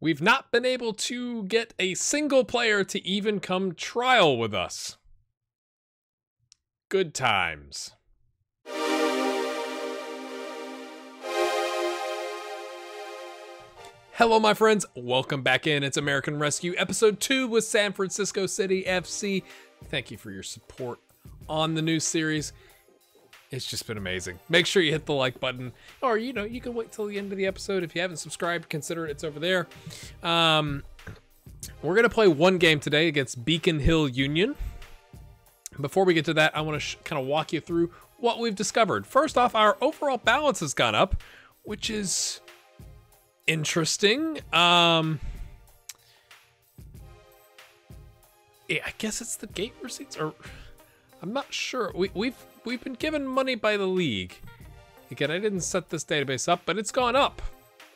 we've not been able to get a single player to even come trial with us. Good times. Hello, my friends. Welcome back in. It's American Rescue, episode 2 with San Francisco City FC. Thank you for your support on the new series. It's just been amazing. Make sure you hit the like button, or you can wait till the end of the episode. If you haven't subscribed, consider it. It's over there. We're gonna play one game today against Beacon Hill Union. Before we get to that, I want to kind of walk you through what we've discovered. First off, our overall balance has gone up, which is interesting. Yeah, I guess it's the gate receipts, or I'm not sure. We've been given money by the league. Again, I didn't set this database up, but it's gone up.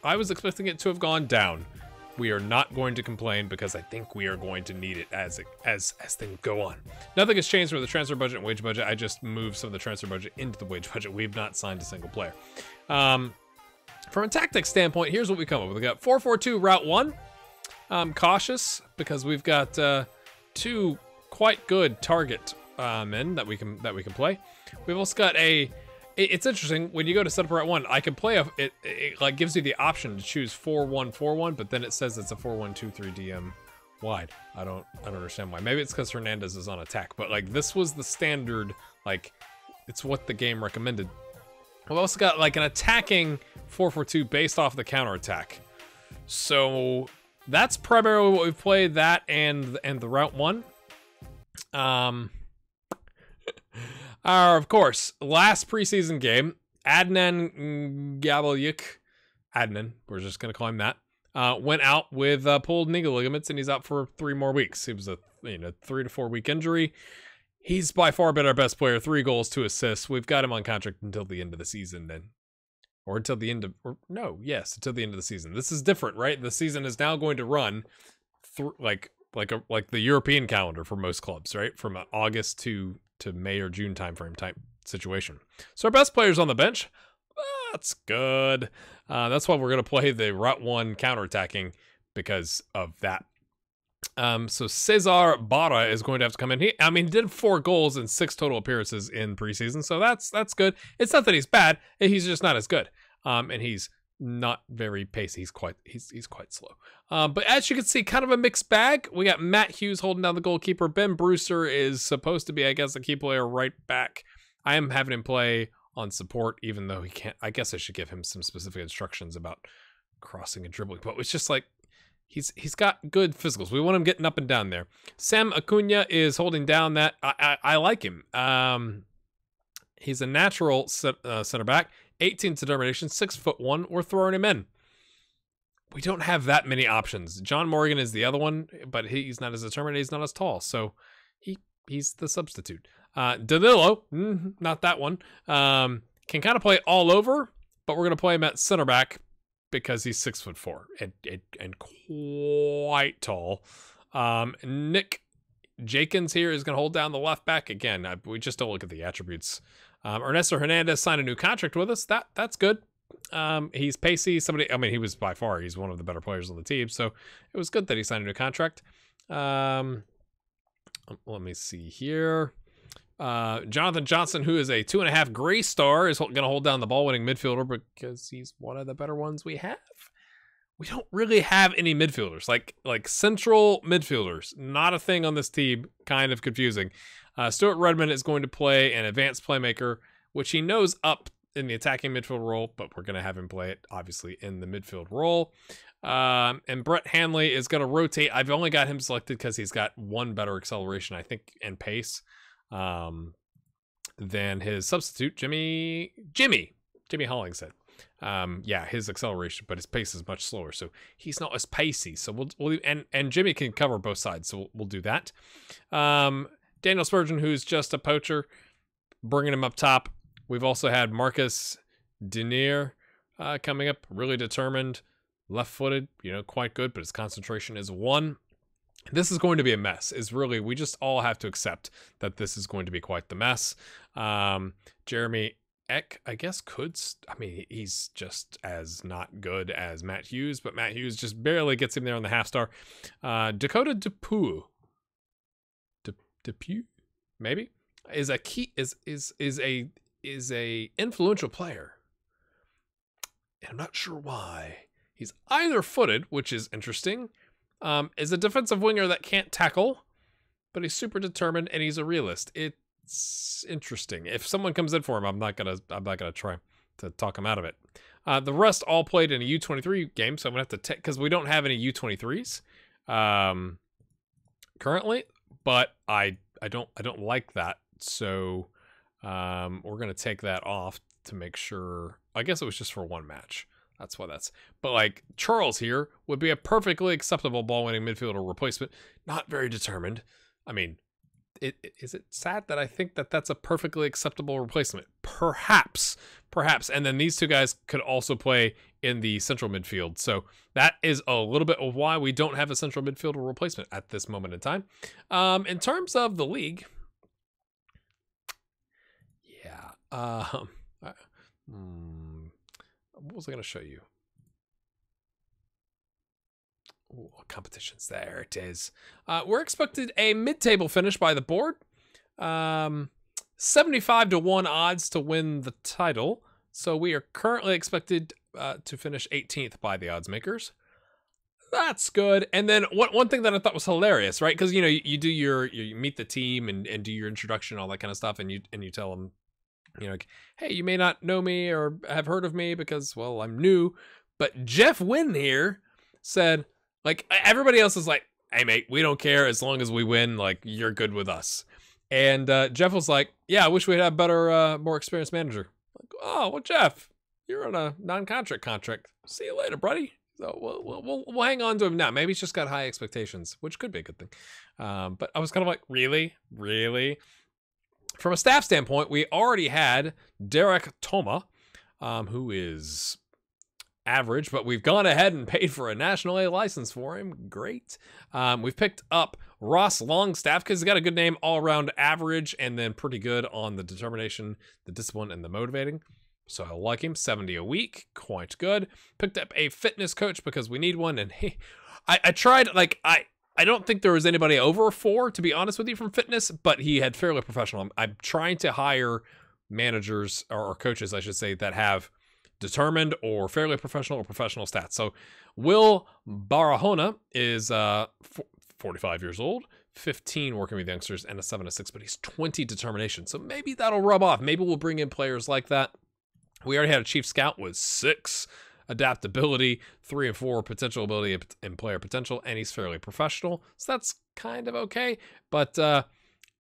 I was expecting it to have gone down. We are not going to complain because I think we are going to need it as things go on. Nothing has changed with the transfer budget and wage budget. I just moved some of the transfer budget into the wage budget. We've not signed a single player. From a tactics standpoint, here's what we come up with. We got 4-4-2 route 1. Cautious because we've got two quite good target men that we can play. We've also got it's interesting when you go to set up route 1. I can play it like gives you the option to choose 4-1-4-1, but then it says it's a 4-1-2-3 DM wide. I don't understand why. Maybe it's because Hernandez is on attack, but like this was the standard. Like it's what the game recommended. We've also got like an attacking 4-4-2 based off the counter attack. So that's primarily what we've played, that and the route 1. Of course, last preseason game, Adnan Gabalyuk, we're just going to call him that, went out with pulled knee ligaments, and he's out for 3 more weeks. It was a 3 to 4 week injury. He's by far been our best player, 3 goals, 2 assists. We've got him on contract until the end of the season then. Until the end of the season. This is different, right? The season is now going to run through like the European calendar for most clubs, right? From August to May or June timeframe type situation. So our best player's on the bench. That's good. That's why we're going to play the route 1 counterattacking because of that. So Cesar Barra is going to have to come in. He did 4 goals and 6 total appearances in preseason, so that's good. It's not that he's bad; he's just not as good. And he's not very pacey. He's quite slow. But as you can see, kind of a mixed bag. We got Matt Hughes holding down the goalkeeper. Ben Brewster is supposed to be, I guess, a key player right back. I am having him play on support, even though he can't. I guess I should give him some specific instructions about crossing and dribbling. But it's just like he's got good physicals. We want him getting up and down there. Sam Acuna is holding down that. I like him. He's a natural center back. 18 determination, 6'1". We're throwing him in. We don't have that many options. John Morgan is the other one, but he's not as determined. He's not as tall, so he's the substitute. Danilo, not that one. Can kind of play all over, but we're gonna play him at center back because he's 6'4" and quite tall. Nick Jenkins here is gonna hold down the left back again. We just don't look at the attributes. Ernesto Hernandez signed a new contract with us. That's good. He's pacey. He was by far, he's one of the better players on the team. So it was good that he signed a new contract. Let me see here. Jonathan Johnson, who is a 2.5 gray star, is going to hold down the ball winning midfielder because he's one of the better ones we have. We don't really have any midfielders, like central midfielders. Not a thing on this team. Kind of confusing. Stuart Redmond is going to play an advanced playmaker, which he knows up in the attacking midfield role, but we're going to have him play it, obviously, in the midfield role. And Brett Hanley is going to rotate. I've only got him selected because he's got 1 better acceleration, I think, and pace than his substitute, Jimmy Hollingshead. Yeah, his acceleration, but his pace is much slower, so he's not as pacey. So we'll and Jimmy can cover both sides, so we'll do that. Daniel Spurgeon, who's just a poacher, bringing him up top. We've also had Marcus Denier coming up, really determined, left-footed, quite good, but his concentration is 1. This is going to be a mess. We just all have to accept that this is going to be quite the mess. Jeremy Eck, I guess, I mean, he's just as not good as Matt Hughes, but Matt Hughes just barely gets him there on the half star. Dakota Depew, maybe, is a key, is a influential player. And I'm not sure why. He's either footed, which is interesting. Is a defensive winger that can't tackle, but he's super determined and he's a realist. It's interesting. If someone comes in for him, I'm not gonna try to talk him out of it. The rest all played in a U23 game, so I'm gonna have to take, because we don't have any U23s currently, but I don't like that, so we're gonna take that off to make sure. I guess it was just for one match. That's why that's. But like Charles here would be a perfectly acceptable ball-winning midfielder replacement. Not very determined. I mean, is it sad that I think that that's a perfectly acceptable replacement? Perhaps. And then these two guys could also play in the central midfield. So that is a little bit of why we don't have a central midfielder replacement at this moment in time. In terms of the league, yeah. What was I going to show you? Ooh, competitions. There it is. We're expected a mid-table finish by the board. 75-1 odds to win the title. So we are currently expected to finish 18th by the odds makers. That's good. And then one thing that I thought was hilarious, right? Because, you know, you meet the team and do your introduction, all that kind of stuff, and you tell them, you know, like, hey, you may not know me or have heard of me because, well, I'm new. But Jeff Wynn here said, like, everybody else is like, hey, mate, we don't care as long as we win. Like, you're good with us. And Jeff was like, yeah, I wish we'd have better, more experienced manager. Like, oh, well, Jeff, you're on a non-contract contract. See you later, buddy. So we'll hang on to him now. Maybe he's just got high expectations, which could be a good thing. But I was kind of like, really? From a staff standpoint, we already had Derek Toma, who is average, but we've gone ahead and paid for a National A license for him. Great. We've picked up Ross Longstaff because he's got a good name, all around average, and then pretty good on the determination, the discipline, and the motivating. So I like him. 70 a week, quite good. Picked up a fitness coach because we need one, and I tried, like, I don't think there was anybody over a 4, to be honest with you, from fitness, but he had fairly professional. I'm trying to hire managers or coaches, I should say, that have determined or fairly professional or professional stats. So Will Barahona is 45 years old, 15 working with youngsters, and a 7-6, but he's 20 determination. So maybe that'll rub off. Maybe we'll bring in players like that. We already had a chief scout with 6 adaptability, 3 and 4 potential ability and player potential, and he's fairly professional, so that's kind of okay. But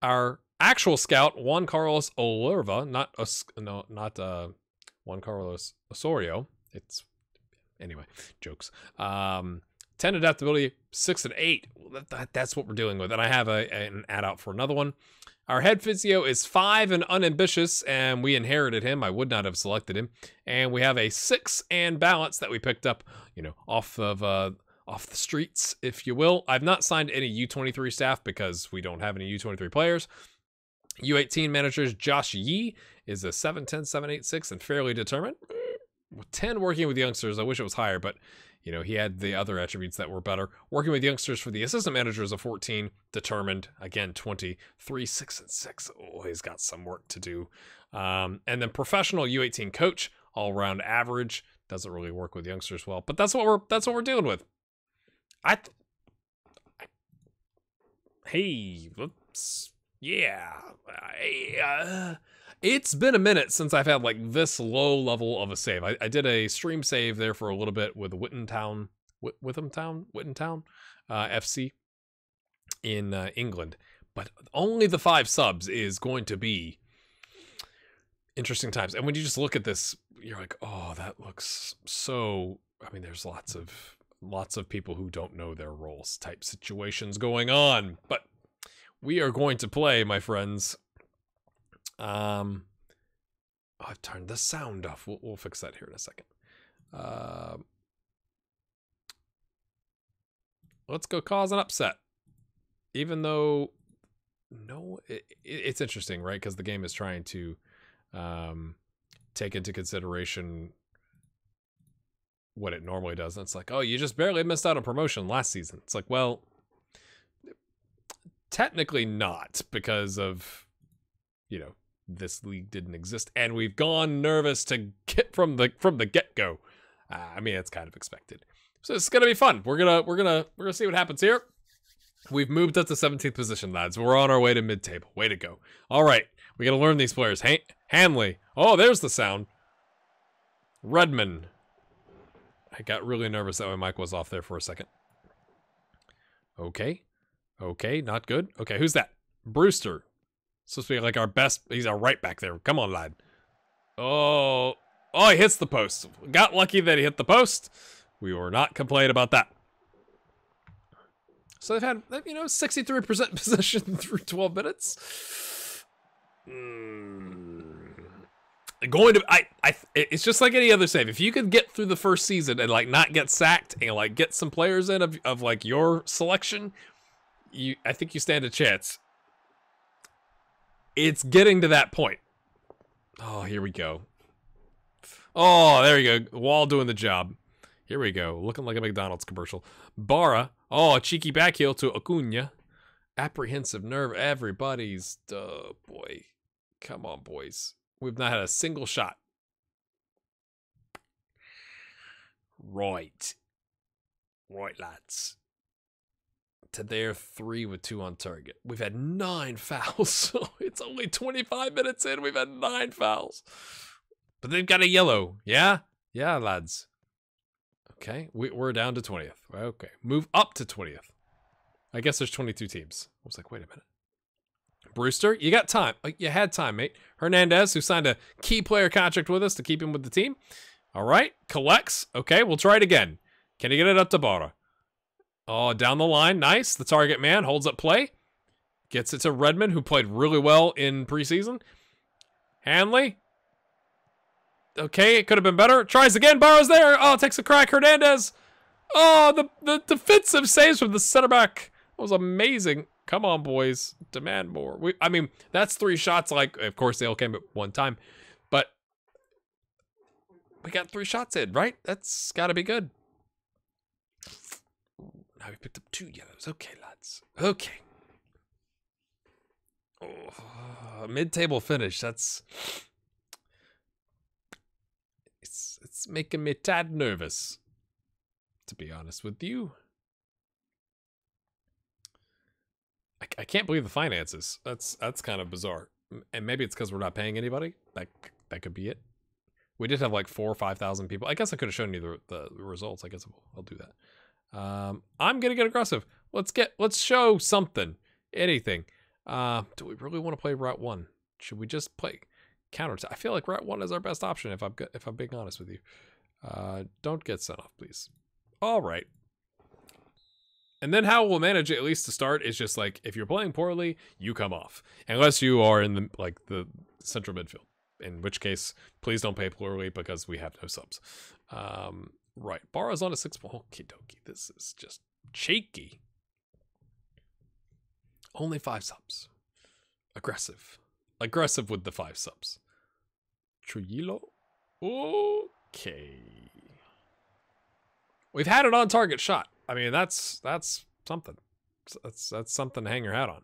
our actual scout, Juan Carlos Olurva, not Juan Carlos Osorio. It's anyway, jokes. 10 adaptability, 6 and 8. That's what we're dealing with, and I have an ad out for another one. Our head physio is 5 and unambitious, and we inherited him. I would not have selected him. And we have a 6 and balance that we picked up, you know, off the streets, if you will. I've not signed any U23 staff because we don't have any U23 players. U18 managers Josh Yee is a 7'10", 7'8", and fairly determined. 10 working with youngsters. I wish it was higher, but you know, he had the other attributes that were better. Working with youngsters for the assistant manager is a 14, determined, again, 23, 6 and 6. Oh, he's got some work to do. And then professional U18 coach, all around average, doesn't really work with youngsters well, but that's what we're dealing with. Hey, whoops. Yeah. It's been a minute since I've had like this low level of a save. I did a stream save there for a little bit with Wittentown FC in England, but only the 5 subs is going to be interesting times. And when you just look at this, you're like, oh, that looks so. I mean, there's lots of people who don't know their roles type situations going on, but we are going to play, my friends. I've turned the sound off. We'll fix that here in a second. Let's go cause an upset. Even though, no, it's interesting, right? Because the game is trying to take into consideration what it normally does. And it's like, oh, you just barely missed out on promotion last season. It's like, well, technically not, because of, you know, this league didn't exist, and we've gone nervous to get from the get-go. I mean, it's kind of expected. So it's gonna be fun. We're gonna see what happens here. We've moved up to 17th position, lads. We're on our way to mid-table. Way to go. All right, we gotta learn these players. Hanley. Oh, there's the sound. Redmond. I got really nervous that my mic was off there for a second. Okay. Okay, not good. Okay, who's that? Brewster. Supposed to be like our best. He's our right back there. Come on, lad. Oh, he hits the post. Got lucky that he hit the post. We were not complaining about that. So they've had, you know, 63% possession through 12 minutes. It's just like any other save. If you could get through the first season and like not get sacked and like get some players in of like your selection, I think you stand a chance. It's getting to that point. Oh, here we go. Oh, there you go. Wall doing the job. Here we go. Looking like a McDonald's commercial. Barra. Oh, a cheeky backheel to Acuna. Apprehensive nerve. Everybody's... boy. Come on, boys. We've not had a single shot. Right. Right, lads. To their 3 with 2 on target. We've had 9 fouls. So it's only 25 minutes in. We've had 9 fouls. But they've got a yellow. Yeah? Yeah, lads. Okay. We're down to 20th. Okay. Move up to 20th. I guess there's 22 teams. I was like, wait a minute. Brewster, you got time. You had time, mate. Hernandez, who signed a key player contract with us to keep him with the team. All right. Collects. Okay, we'll try it again. Can he get it up to Barra? Oh, down the line. Nice. The target man holds up play. Gets it to Redmond, who played really well in preseason. Hanley. Okay, it could have been better. Tries again. Barra's there. Oh, takes a crack. Hernandez. Oh, the defensive saves from the center back. That was amazing. Come on, boys. Demand more. I mean, that's 3 shots. Like, of course, they all came at one time. But we got 3 shots in, right? That's got to be good. Now we picked up 2 yellows. Okay, lads. Okay. Oh, mid-table finish. That's... It's making me tad nervous, to be honest with you. I can't believe the finances. That's kind of bizarre. And maybe it's because we're not paying anybody. That could be it. We did have like 4,000 or 5,000 people. I guess I could have shown you the results. I guess I'll do that. I'm gonna get aggressive. Let's show something, anything. Do we really want to play Route 1? Should we just play counter? I feel like Route 1 is our best option. If I'm being honest with you. Don't get sent off, please. All right. And then how we'll manage it, at least to start, is just like, if you're playing poorly, you come off. Unless you are in the central midfield. In which case, please don't play poorly because we have no subs. Right. Barra's on a 6. Okie dokie. This is just cheeky. Only 5 subs. Aggressive. Aggressive with the 5 subs. Trujillo. Okay. We've had an on-target shot. I mean, that's something. That's something to hang your hat on.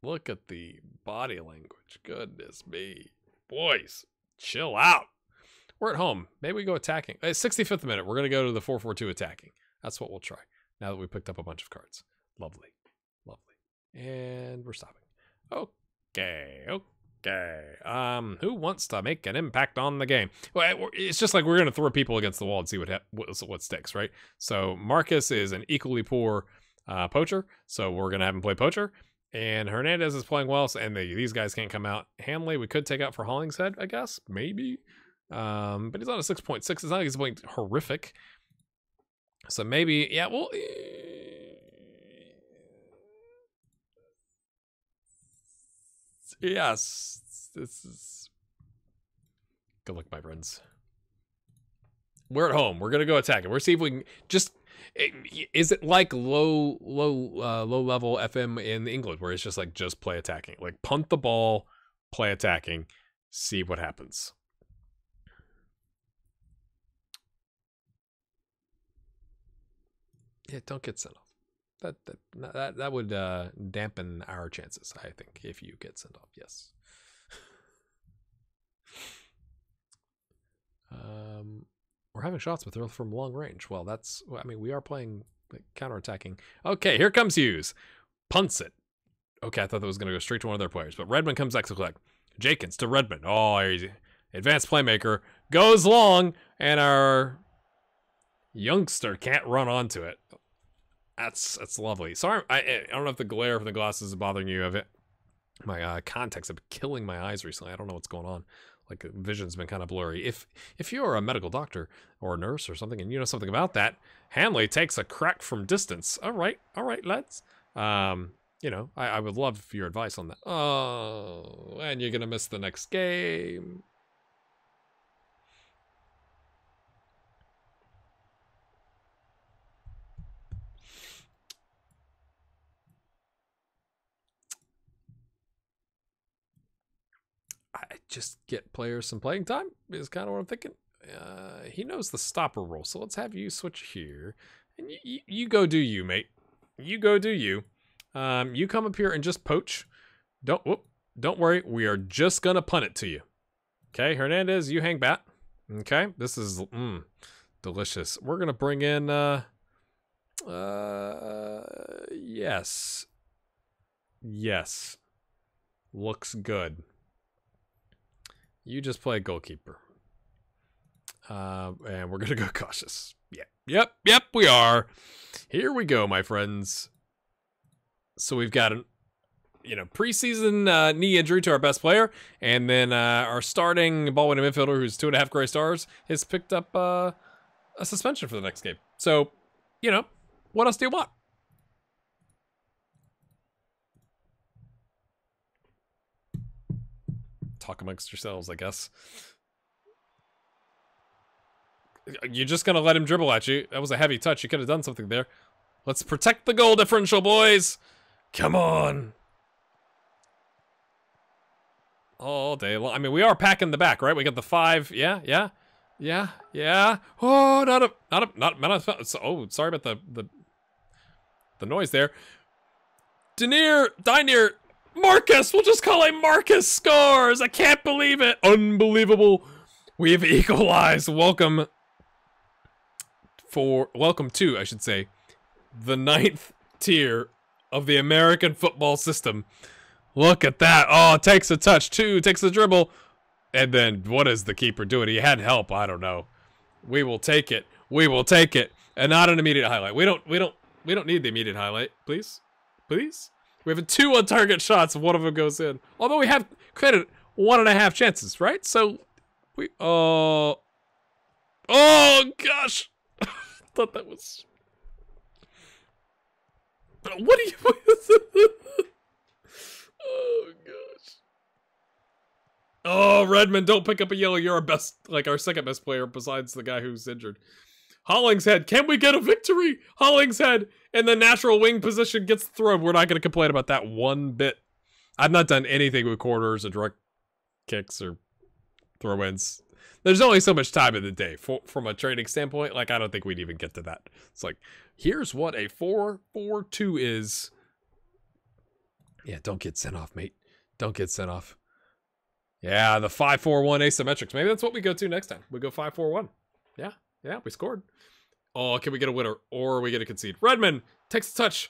Look at the body language. Goodness me. Boys, chill out. We're at home. Maybe we go attacking. 65th minute. We're going to go to the 4-4-2 attacking. That's what we'll try. Now that we picked up a bunch of cards. Lovely. Lovely. And we're stopping. Okay. Who wants to make an impact on the game? Well, it's just like we're going to throw people against the wall and see what sticks, right? So Marcus is an equally poor poacher, so we're going to have him play poacher. And Hernandez is playing well, and these guys can't come out. Hanley, we could take out for Hollingshead, I guess. Maybe. But he's on a 6.6. It's not like he's playing horrific. So maybe, yeah, well... Yes, this is... Good luck, my friends. We're at home. We're going to go attack it. We're see if we can just... Is it like low level FM in England where it's just like, just play attacking? Like punt the ball, play attacking. See what happens. Yeah, don't get sent off. That would dampen our chances, I think, if you get sent off. Yes. We're having shots with her from long range. Well, that's, I mean, we are playing like, counterattacking. Okay, here comes Hughes. Punts it. Okay, I thought that was going to go straight to one of their players, but Redmond comes back to collect. Jenkins to Redmond. Oh, advanced playmaker goes long, and our youngster can't run onto it. That's lovely. Sorry, I don't know if the glare from the glasses is bothering you. My contacts have been killing my eyes recently. I don't know what's going on. Like, vision's been kind of blurry. If you're a medical doctor or a nurse or something and you know something about that, Hanley takes a crack from distance. All right, lads. You know, I would love your advice on that. Oh, and you're going to miss the next game. I just get players some playing time is kind of what I'm thinking. He knows the stopper role, so let's have you switch here. And you go do you, mate. You go do you. You come up here and just poach. Don't worry. We are just gonna punt it to you. Okay, Hernandez, you hang bat. Okay, this is delicious. We're gonna bring in yes. Looks good. You just play goalkeeper. And we're gonna go cautious. Yeah. Yep, we are. Here we go, my friends. So we've got an preseason knee injury to our best player, and then our starting ball-winning midfielder, who's 2.5 gray stars, has picked up a suspension for the next game. So, what else do you want? Talk amongst yourselves, I guess. You're just gonna let him dribble at you. That was a heavy touch. You could have done something there. Let's protect the goal differential, boys. Come on. All day long. I mean, we are packing the back, right? We got the 5. Yeah. Oh, oh, sorry about the noise there. Dinier. Marcus. We'll just call him Marcus scores. I can't believe it. Unbelievable. We've equalized. Welcome to, I should say, the 9th tier of the American football system. Look at that. Oh, takes a touch. 2, takes a dribble. And then what is the keeper doing? He had help. I don't know. We will take it. And not an immediate highlight. We don't need the immediate highlight. Please. We have 2 on target shots. One of them goes in. Although we have created 1.5 chances, right? So we oh gosh. I thought that was what are you Oh gosh. Oh, Redmond, don't pick up a yellow. You're our second best player besides the guy who's injured. Hollingshead, can we get a victory? Hollingshead in the natural wing position gets the throw. We're not going to complain about that one bit. I've not done anything with corners or direct kicks or throw-ins. There's only so much time in the day. From a training standpoint, like, I don't think we'd even get to that. It's like, here's what a 4-4-2 is. Yeah, don't get sent off, mate. Don't get sent off. Yeah, the 5-4-1 asymmetrics. Maybe that's what we go to next time. We go 5-4-1. Yeah, we scored. Oh, can we get a winner? Or we get a concede? Redmond takes a touch.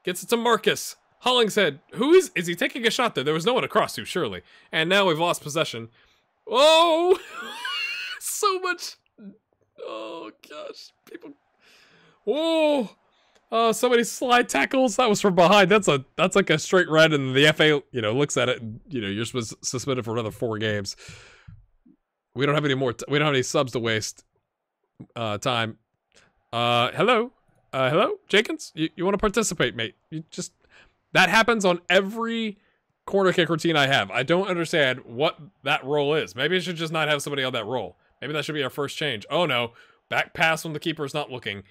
Gets it to Marcus. Hollingshead. Who is he taking a shot there? There was no one across to, surely. And now we've lost possession. Oh! So much. Oh, gosh. People. Whoa! So many slide tackles. That was from behind. That's like a straight red, and the FA, looks at it. And, you're suspended for another 4 games. We don't have any more. We don't have any subs to waste. Time. Hello, Jenkins. You want to participate, mate? That happens on every corner kick routine I have. I don't understand what that role is. Maybe I should just not have somebody on that role. Maybe that should be our first change. Oh no, back pass when the keeper is not looking.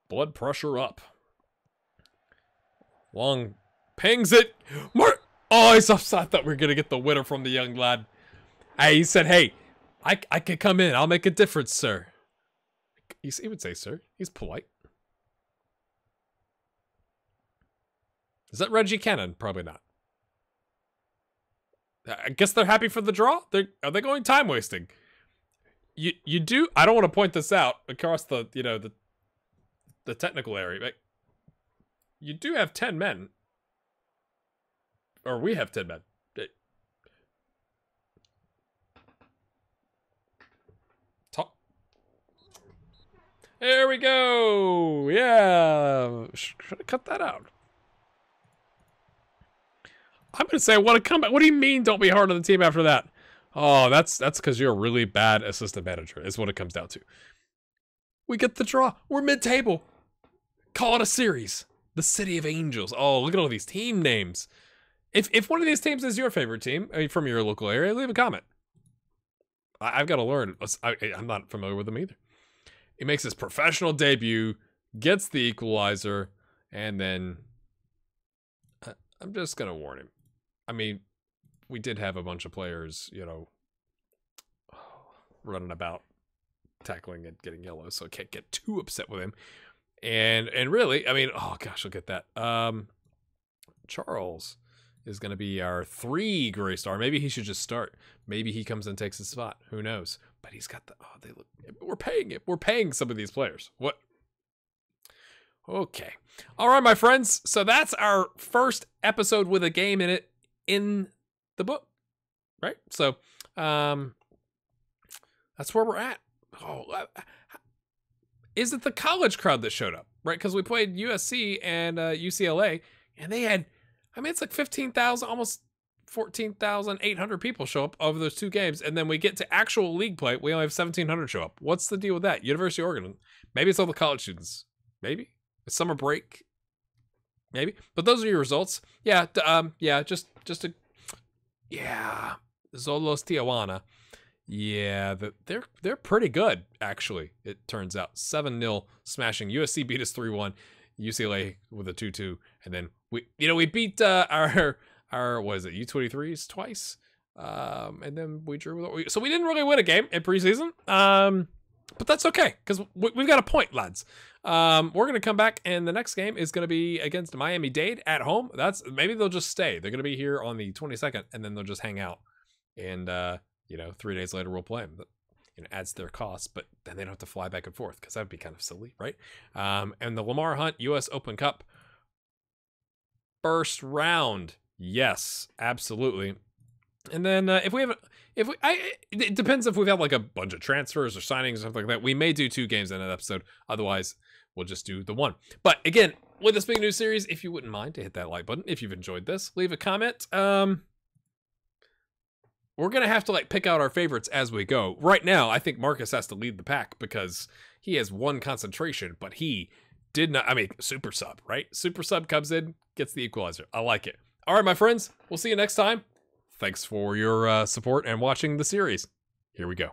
Blood pressure up. Long pings it. Oh, he's upset. I thought we were going to get the winner from the young lad. Hey, he said, hey, I can come in. I'll make a difference, sir. He would say, sir. He's polite. Is that Reggie Cannon? Probably not. I guess they're happy for the draw. Are they going time wasting? You do. I don't want to point this out across the the technical area, but you do have 10 men, or we have 10 men. There we go. Yeah, should I cut that out? I'm gonna say, what a comeback. What do you mean, don't be hard on the team after that? Oh, that's because you're a really bad assistant manager, is what it comes down to. We get the draw. We're mid-table. Call it a series. The City of Angels. Oh, look at all these team names. If one of these teams is your favorite team from your local area, leave a comment. I've got to learn. I'm not familiar with them either. He makes his professional debut, gets the equalizer, and then I'm just gonna warn him. I mean, we did have a bunch of players, running about, tackling and getting yellow, so I can't get too upset with him. And really, I mean, oh gosh, look at that. Charles is gonna be our 3 gray star. Maybe he should just start. Maybe he comes and takes his spot. Who knows? But he's got the they look. We're paying it. We're paying some of these players. What? Okay. All right, my friends. So that's our first episode with a game in it in the book, right? So that's where we're at. Oh, is it the college crowd that showed up, right? Because we played USC and UCLA, and they had, I mean, it's like 15,000, almost 14,800 people show up over those 2 games, and then we get to actual league play, we only have 1,700 show up. What's the deal with that? University of Oregon. Maybe it's all the college students. Maybe. Summer break, maybe. But those are your results. Yeah, just a, yeah. Zolos Tijuana. Yeah, they're pretty good, actually. It turns out 7-0 smashing. USC beat us 3-1. UCLA with a 2-2, and then we beat our what is it, U23s twice, and then we drew. So we didn't really win a game in preseason. But that's okay, because we've got a point, lads. We're going to come back, and the next game is going to be against Miami-Dade at home. Maybe they'll just stay. They're going to be here on the 22nd, and then they'll just hang out. And, 3 days later, we'll play them. That, adds their costs, but then they don't have to fly back and forth, because that would be kind of silly, right? And the Lamar Hunt U.S. Open Cup first round. Yes, absolutely. And then it depends if we've had like a bunch of transfers or signings or something like that. We may do 2 games in an episode. Otherwise, we'll just do the 1. But again, with this big new series, if you wouldn't mind to hit that like button, if you've enjoyed this, leave a comment. We're going to have to pick out our favorites as we go. Right now, I think Marcus has to lead the pack because he has 1 concentration, but he did not, super sub, right? Super sub comes in, gets the equalizer. I like it. All right, my friends, we'll see you next time. Thanks for your support and watching the series. Here we go.